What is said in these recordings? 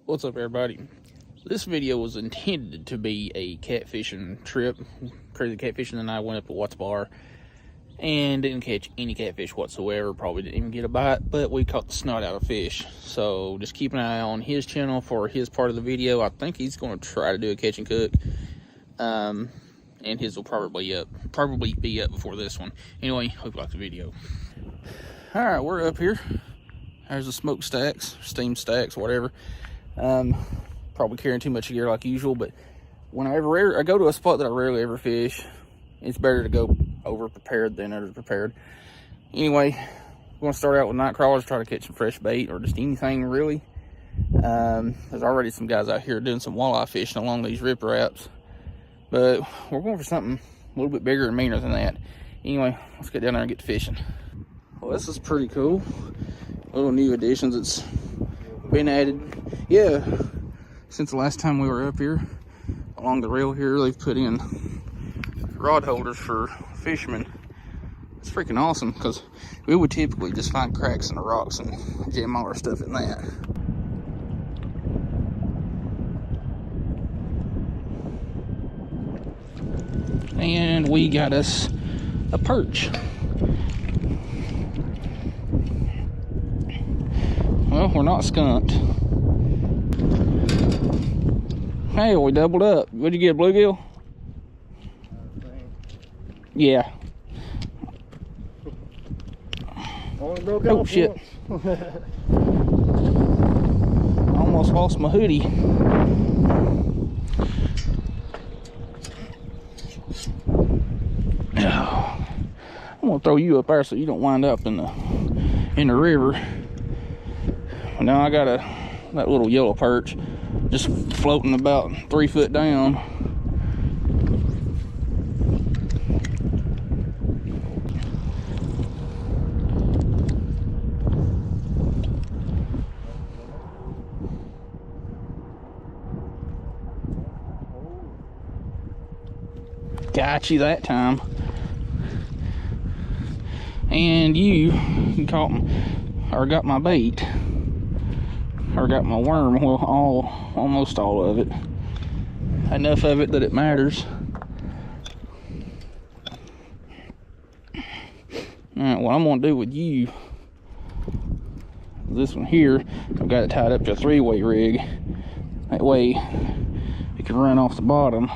What's up, everybody? This video was intended to be a catfishing trip. Crazy Catfishing and I went up to Watts Bar and didn't catch any catfish whatsoever. Probably didn't even get a bite, but we caught the snot out of fish. So just keep an eye on his channel for his part of the video. I think he's going to try to do a catch and cook, and his will probably be up before this one. Anyway, hope you like the video. All right, we're up here. There's the smoke stacks, steam stacks, whatever. Probably carrying too much gear like usual, but whenever I go to a spot that I rarely ever fish, it's better to go over prepared than under prepared. Anyway, we're going to start out with night crawlers, try to catch some fresh bait or just anything really. There's already some guys out here doing some walleye fishing along these rip wraps, but we're going for something a little bit bigger and meaner than that. Anyway, let's get down there and get to fishing. Well, this is pretty cool. Little new additions that's been added. Yeah, since the last time we were up here, along the rail here, they've put in rod holders for fishermen. It's freaking awesome, because we would typically just find cracks in the rocks and jam all our stuff in that. And we got us a perch. Well, we're not skunked. Hey, we doubled up. What'd you get, a bluegill? Yeah. Oh, shit. Almost lost my hoodie. I'm gonna throw you up there so you don't wind up in the river. Now I got that little yellow perch just floating about 3 foot down. Got you that time. And you caught me, or got my bait. Or got my worm, well, almost all of it. Enough of it that it matters. Alright, what I'm gonna do with you, this one here, I've got it tied up to a 3-way rig. That way it can run off the bottom.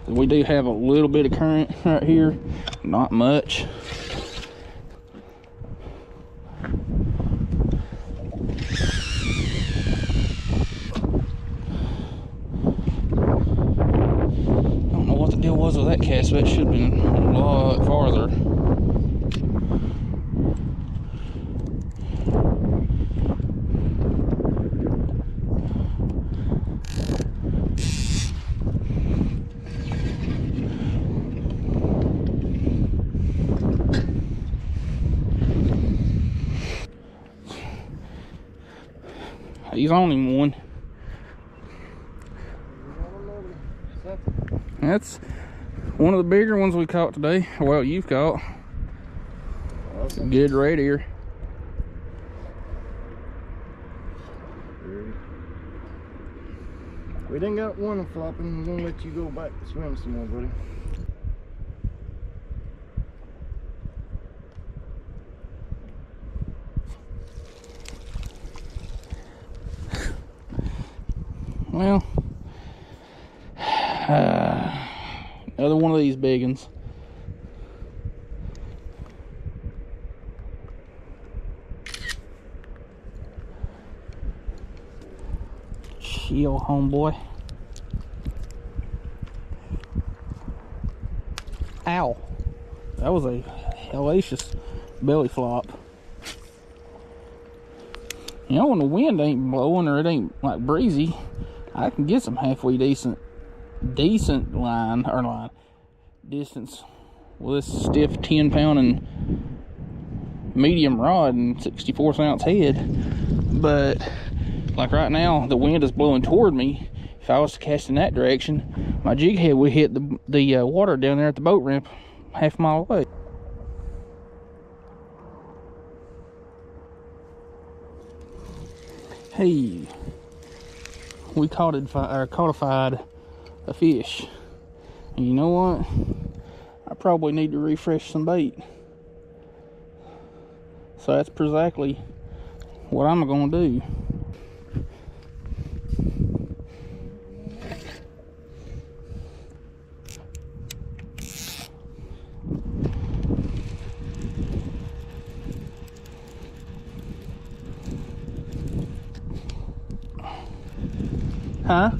We do have a little bit of current right here, not much. Was with that cast, but it should have been a lot farther. He's on him one. That's one of the bigger ones we caught today. Well, you've caught. Awesome. Good right here. We didn't got one flopping. We're gonna let you go back and swim some more, buddy. Well, another one of these big ones. Chill, homeboy. Ow. That was a hellacious belly flop. You know, when the wind ain't blowing or it ain't like breezy, I can get some halfway decent line distance with this stiff 10-pound and medium rod and 64th ounce head. But like right now, the wind is blowing toward me. If I was to cast in that direction, my jig head would hit the water down there at the boat ramp half a mile away. Hey, we codified a fish. And you know what? I probably need to refresh some bait. So that's exactly what I'm gonna do. Huh?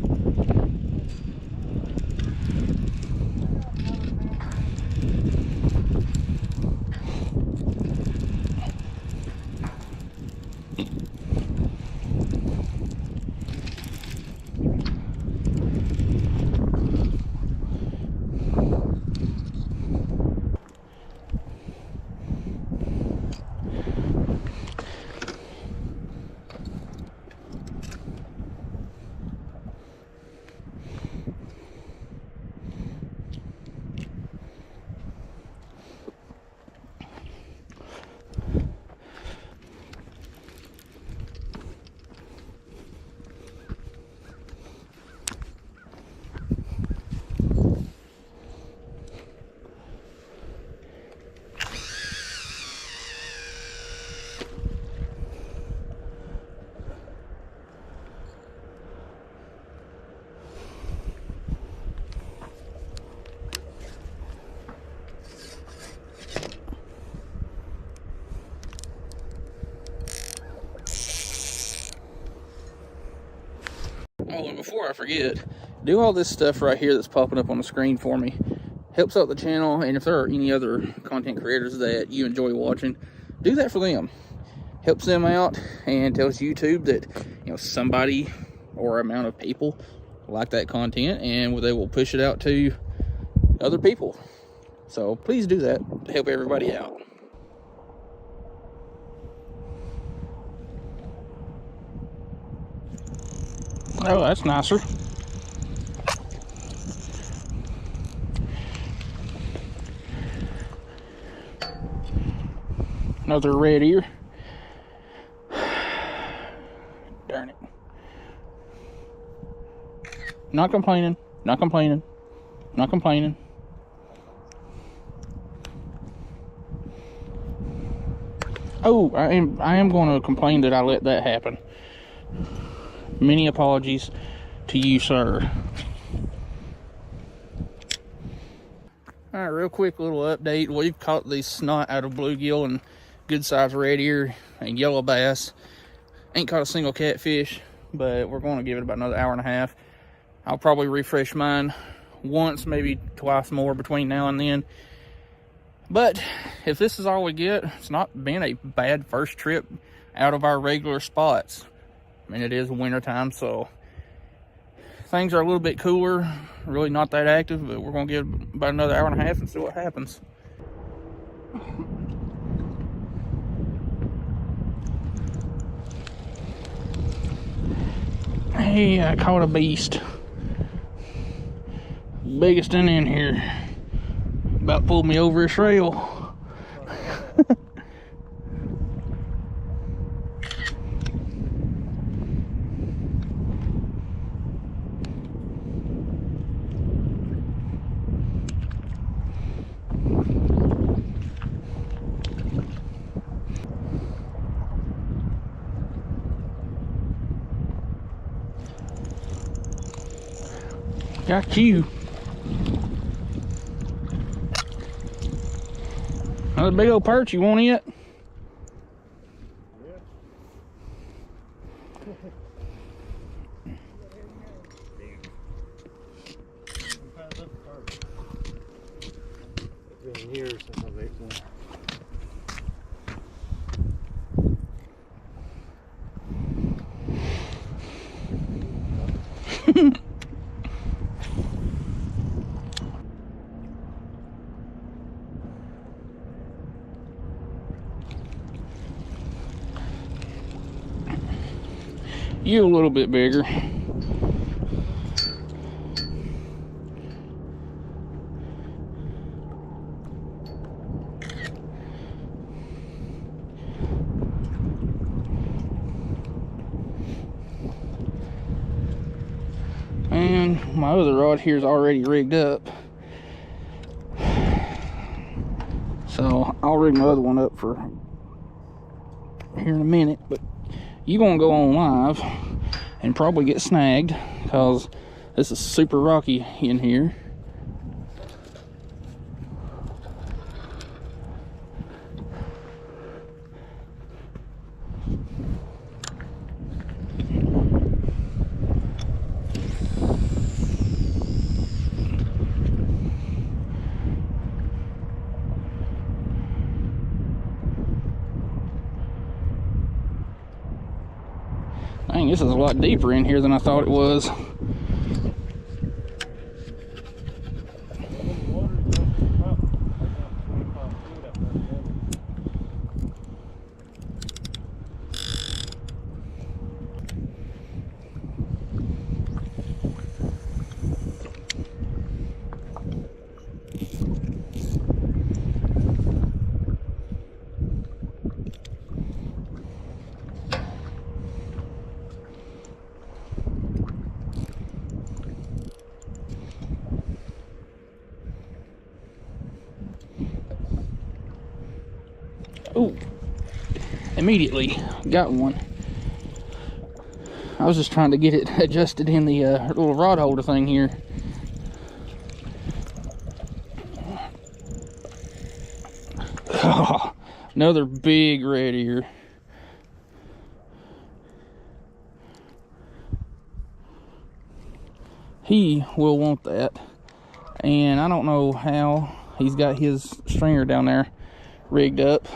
Oh, and before I forget, do all this stuff right here that's popping up on the screen for me. Helps out the channel, and if there are any other content creators that you enjoy watching, do that for them. Helps them out and tells YouTube that, you know, somebody or amount of people like that content, and they will push it out to other people. So please do that to help everybody out. Oh, that's nicer. Another red ear. Darn it. Not complaining, not complaining, not complaining. Oh, I am going to complain that I let that happen. Many apologies to you, sir. All right, real quick little update. We've caught the snot out of bluegill and good sized red ear and yellow bass. Ain't caught a single catfish, but we're going to give it about another hour and a half. I'll probably refresh mine once, maybe twice more between now and then. But if this is all we get, it's not been a bad first trip out of our regular spots. I mean, it is winter time, so things are a little bit cooler, really not that active, but we're going to give it about another hour and a half and see what happens. Hey, I caught a beast. Biggest one in here. About pulled me over a trail. Got you. Another big old perch, you want it? It's been years since I've ate one. You a little bit bigger. my other rod here is already rigged up. So I'll rig my other one up for here in a minute. But you're gonna go on live and probably get snagged because this is super rocky in here. Dang, this is a lot deeper in here than I thought it was. Oh, immediately got one. I was just trying to get it adjusted in the little rod holder thing here. Oh, another big red ear. He will want that, and I don't know how he's got his stringer down there rigged up.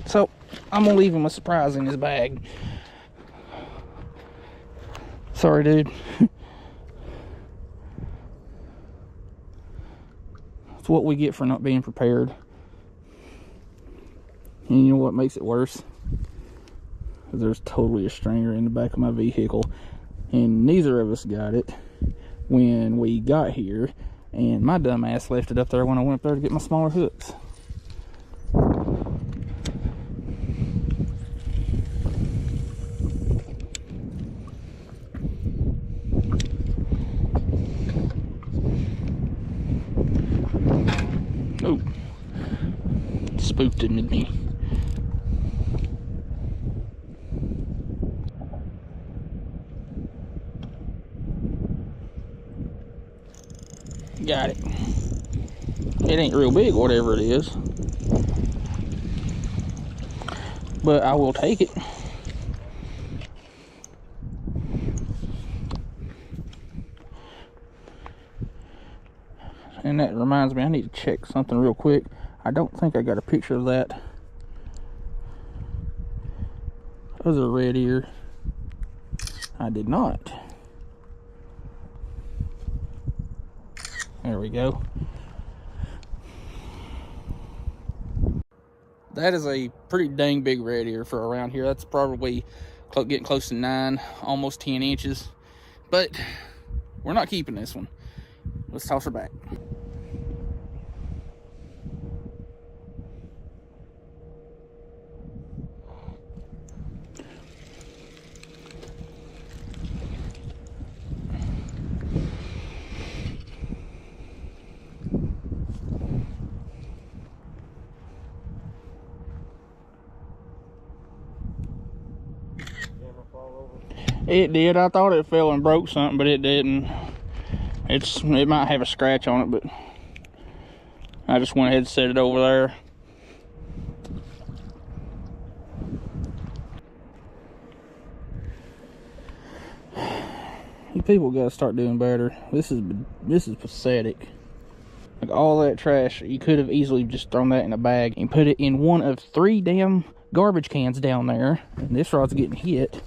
So I'm gonna leave him a surprise in his bag. Sorry, dude. That's what we get for not being prepared. And you know what makes it worse? There's totally a stringer in the back of my vehicle, and neither of us got it when we got here, and my dumb ass left it up there when I went up there to get my smaller hooks. Oh, spooked him at me. Got it. It ain't real big, whatever it is, but I will take it. And that reminds me, I need to check something real quick. I don't think I got a picture of that other red ear. I did not. There we go. That is a pretty dang big red ear for around here. That's probably getting close to 9, almost 10 inches. But we're not keeping this one. Let's toss her back. It did. I thought it fell and broke something, but it didn't. It might have a scratch on it, but I just went ahead and set it over there. You people gotta start doing better. This is pathetic. Like, all that trash, you could have easily just thrown that in a bag and put it in one of 3 damn garbage cans down there, and this rod's getting hit.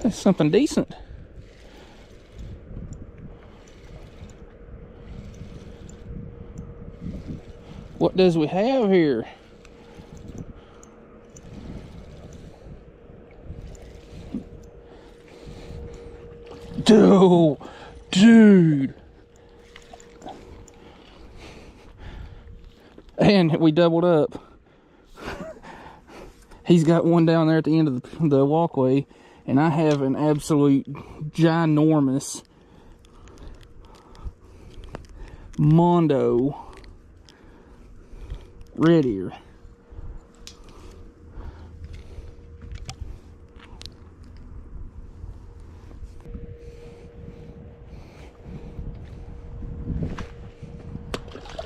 That's something decent. What does we have here? Dude. and we doubled up. He's got one down there at the end of the walkway, and I have an absolute ginormous Mondo red ear.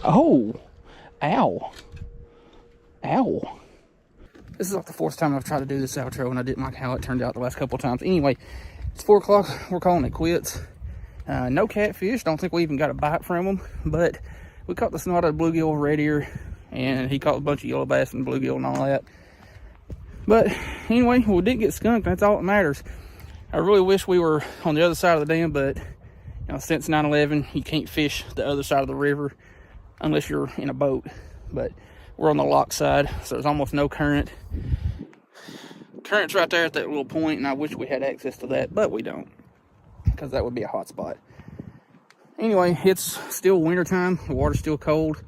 Oh, ow, ow. This is like the 4th time I've tried to do this outro, and I didn't like how it turned out the last couple of times. Anyway, it's 4 o'clock. We're calling it quits. No catfish. Don't think we even got a bite from them, but we caught the snotted bluegill red ear, and he caught a bunch of yellow bass and bluegill and all that. But anyway, we didn't get skunked. That's all that matters. I really wish we were on the other side of the dam, but you know, since 9/11, you can't fish the other side of the river unless you're in a boat. But we're on the lock side, so there's almost no current. Current's right there at that little point, and I wish we had access to that, but we don't, because that would be a hot spot. Anyway, it's still wintertime. The water's still cold,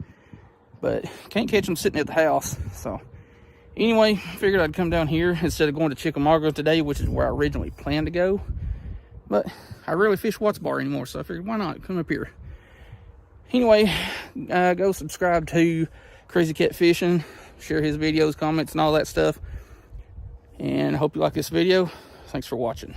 but can't catch them sitting at the house. So anyway, figured I'd come down here instead of going to Chickamauga today, which is where I originally planned to go. But I rarely fish Watts Bar anymore, so I figured, why not come up here? Anyway, go subscribe to Crazy Cat Fishing, share his videos, comments, and all that stuff. And I hope you like this video. Thanks for watching.